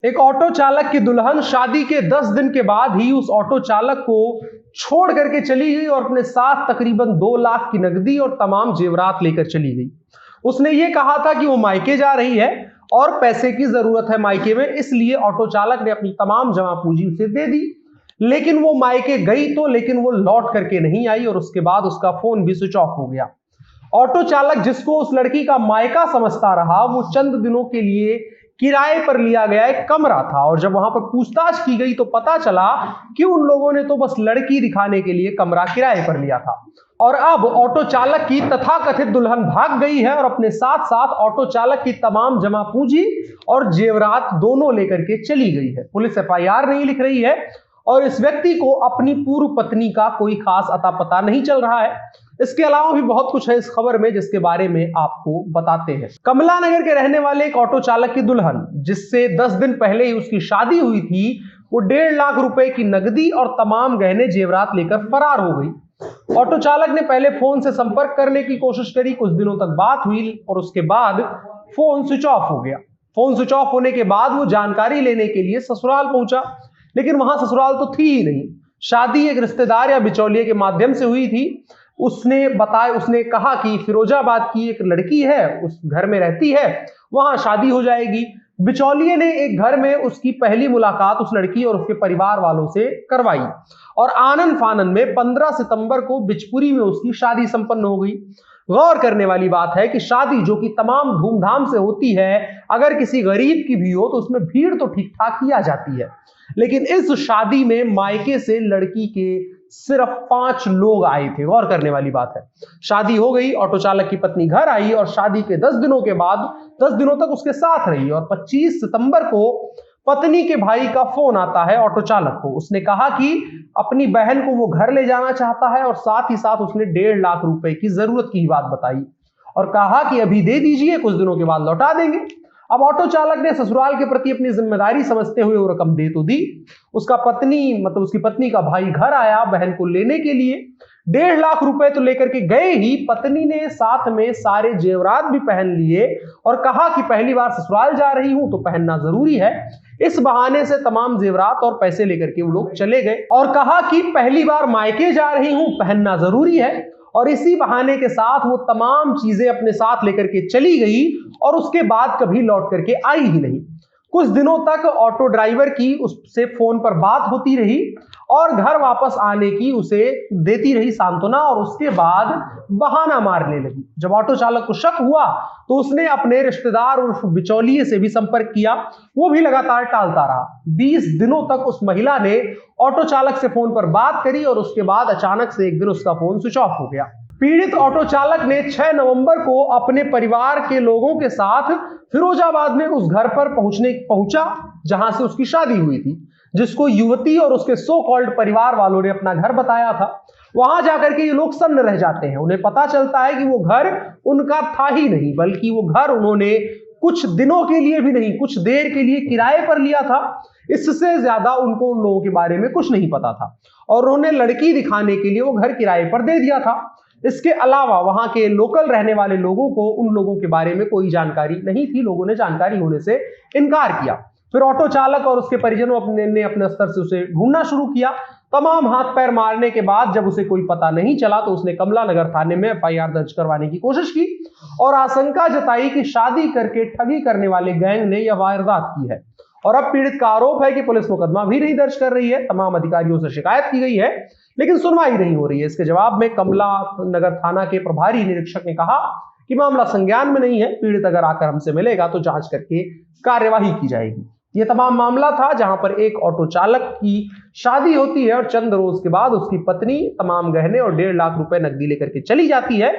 एक ऑटो चालक की दुल्हन शादी के 10 दिन के बाद ही उस ऑटो चालक को छोड़ करके चली गई और अपने साथ तकरीबन 2 लाख की नकदी और तमाम जेवरात लेकर चली गई। उसने ये कहा था कि वो मायके जा रही है और पैसे की जरूरत है मायके में, इसलिए ऑटो चालक ने अपनी तमाम जमा पूंजी उसे दे दी। लेकिन वो मायके गई तो लेकिन वो लौट करके नहीं आई और उसके बाद उसका फोन भी स्विच ऑफ हो गया। ऑटो चालक जिसको उस लड़की का मायका समझता रहा, वो चंद दिनों के लिए किराए पर लिया गया एक कमरा था और जब वहां पर पूछताछ की गई तो पता चला कि उन लोगों ने तो बस लड़की दिखाने के लिए कमरा किराए पर लिया था। और अब ऑटो चालक की तथाकथित दुल्हन भाग गई है और अपने साथ साथ ऑटो चालक की तमाम जमा पूंजी और जेवरात दोनों लेकर के चली गई है। पुलिस एफआईआर नहीं लिख रही है और इस व्यक्ति को अपनी पूर्व पत्नी का कोई खास अता पता नहीं चल रहा है। इसके अलावा भी बहुत कुछ है इस खबर में जिसके बारे में आपको बताते हैं। कमला नगर के रहने वाले एक ऑटो चालक की दुल्हन, जिससे 10 दिन पहले ही उसकी शादी हुई थी, वो 1.5 लाख रुपए की नकदी और तमाम गहने जेवरात लेकर फरार हो गई। ऑटो चालक ने पहले फोन से संपर्क करने की कोशिश करी, कुछ दिनों तक बात हुई और उसके बाद फोन स्विच ऑफ हो गया। फोन स्विच ऑफ होने के बाद वो जानकारी लेने के लिए ससुराल पहुंचा, लेकिन वहां ससुराल तो थी ही नहीं। शादी एक रिश्तेदार या बिचौलिए के माध्यम से हुई थी। उसने कहा कि फिरोजाबाद की एक लड़की है, उस घर में रहती है, वहां शादी हो जाएगी। बिचौलिए ने एक घर में उसकी पहली मुलाकात उस लड़की और उसके परिवार वालों से करवाई और आनन फानन में 15 सितंबर को बिचपुरी में उसकी शादी संपन्न हो गई। गौर करने वाली बात है कि शादी जो कि तमाम धूमधाम से होती है, अगर किसी गरीब की भी हो तो उसमें भीड़ तो ठीक ठाक ही आ जाती है, लेकिन इस शादी में मायके से लड़की के सिर्फ 5 लोग आए थे। गौर करने वाली बात है। शादी हो गई, ऑटो चालक की पत्नी घर आई और शादी के 10 दिनों के बाद 10 दिनों तक उसके साथ रही और 25 सितंबर को पत्नी के भाई का फोन आता है ऑटो चालक को। उसने कहा कि अपनी बहन को वो घर ले जाना चाहता है और साथ ही साथ उसने 1.5 लाख रुपए की जरूरत की बात बताई और कहा कि अभी दे दीजिए, कुछ दिनों के बाद लौटा देंगे। अब ऑटो चालक ने ससुराल के प्रति अपनी जिम्मेदारी समझते हुए वो रकम दे तो दी। उसकी पत्नी का भाई घर आया बहन को लेने के लिए। 1.5 लाख रुपए तो लेकर के गए ही, पत्नी ने साथ में सारे जेवरात भी पहन लिए और कहा कि पहली बार ससुराल जा रही हूं तो पहनना जरूरी है। इस बहाने से तमाम जेवरात और पैसे लेकर के वो लोग चले गए और कहा कि पहली बार मायके जा रही हूं, पहनना जरूरी है। और इसी बहाने के साथ वो तमाम चीजें अपने साथ लेकर के चली गई और उसके बाद कभी लौट करके आई ही नहीं। कुछ दिनों तक ऑटो ड्राइवर की उससे फोन पर बात होती रही और घर वापस आने की उसे देती रही सांत्वना और उसके बाद बहाना मारने लगी। जब ऑटो चालक को शक हुआ तो उसने अपने रिश्तेदार उर्फ बिचौलिए से भी संपर्क किया, वो भी लगातार टालता रहा। 20 दिनों तक उस महिला ने ऑटो चालक से फोन पर बात करी और उसके बाद अचानक से एक दिन उसका फोन स्विच ऑफ हो गया। पीड़ित ऑटो चालक ने 6 नवंबर को अपने परिवार के लोगों के साथ फिरोजाबाद में उस घर पर पहुंचा जहां से उसकी शादी हुई थी, जिसको युवती और उसके सो कॉल्ड परिवार वालों ने अपना घर बताया था। वहां जाकर के ये लोग सन्न रह जाते हैं। उन्हें पता चलता है कि वो घर उनका था ही नहीं, बल्कि वो घर उन्होंने कुछ दिनों के लिए भी नहीं, कुछ देर के लिए किराए पर लिया था। इससे ज्यादा उनको उन लोगों के बारे में कुछ नहीं पता था और उन्होंने लड़की दिखाने के लिए वो घर किराए पर दे दिया था। इसके अलावा वहां के लोकल रहने वाले लोगों को उन लोगों के बारे में कोई जानकारी नहीं थी। लोगों ने जानकारी होने से इनकार किया। फिर ऑटो चालक और उसके परिजनों ने अपने स्तर से उसे ढूंढना शुरू किया। तमाम हाथ पैर मारने के बाद जब उसे कोई पता नहीं चला तो उसने कमला नगर थाने में एफआईआर दर्ज करवाने की कोशिश की और आशंका जताई कि शादी करके ठगी करने वाले गैंग ने यह वारदात की है। और अब पीड़ित का आरोप है कि पुलिस मुकदमा भी नहीं दर्ज कर रही है। तमाम अधिकारियों से शिकायत की गई है लेकिन सुनवाई नहीं हो रही है। इसके जवाब में कमला नगर थाना के प्रभारी निरीक्षक ने कहा कि मामला संज्ञान में नहीं है, पीड़ित अगर आकर हमसे मिलेगा तो जांच करके कार्यवाही की जाएगी। यह तमाम मामला था जहां पर एक ऑटो चालक की शादी होती है और चंद रोज के बाद उसकी पत्नी तमाम गहने और 1.5 लाख रुपए नकदी लेकर के चली जाती है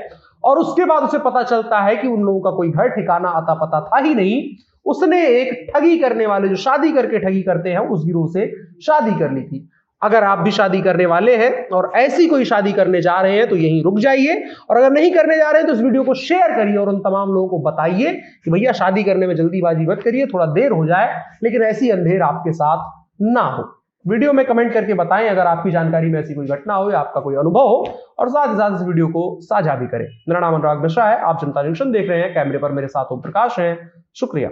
और उसके बाद उसे पता चलता है कि उन लोगों का कोई घर ठिकाना अता पता था ही नहीं। उसने एक ठगी करने वाले, जो शादी करके ठगी करते हैं, उस गिरोह से शादी कर ली थी। अगर आप भी शादी करने वाले हैं और ऐसी कोई शादी करने जा रहे हैं तो यहीं रुक जाइए, और अगर नहीं करने जा रहे हैं तो इस वीडियो को शेयर करिए और उन तमाम लोगों को बताइए कि भैया शादी करने में जल्दीबाजी मत करिए, थोड़ा देर हो जाए लेकिन ऐसी अंधेर आपके साथ ना हो। वीडियो में कमेंट करके बताएं अगर आपकी जानकारी में ऐसी कोई घटना हो या आपका कोई अनुभव हो, और साथ ही साथ इस वीडियो को साझा भी करें। मेरा नाम अनुराग मिश्रा है, आप जनता जंक्शन देख रहे हैं। कैमरे पर मेरे साथ ओम प्रकाश हैं। शुक्रिया।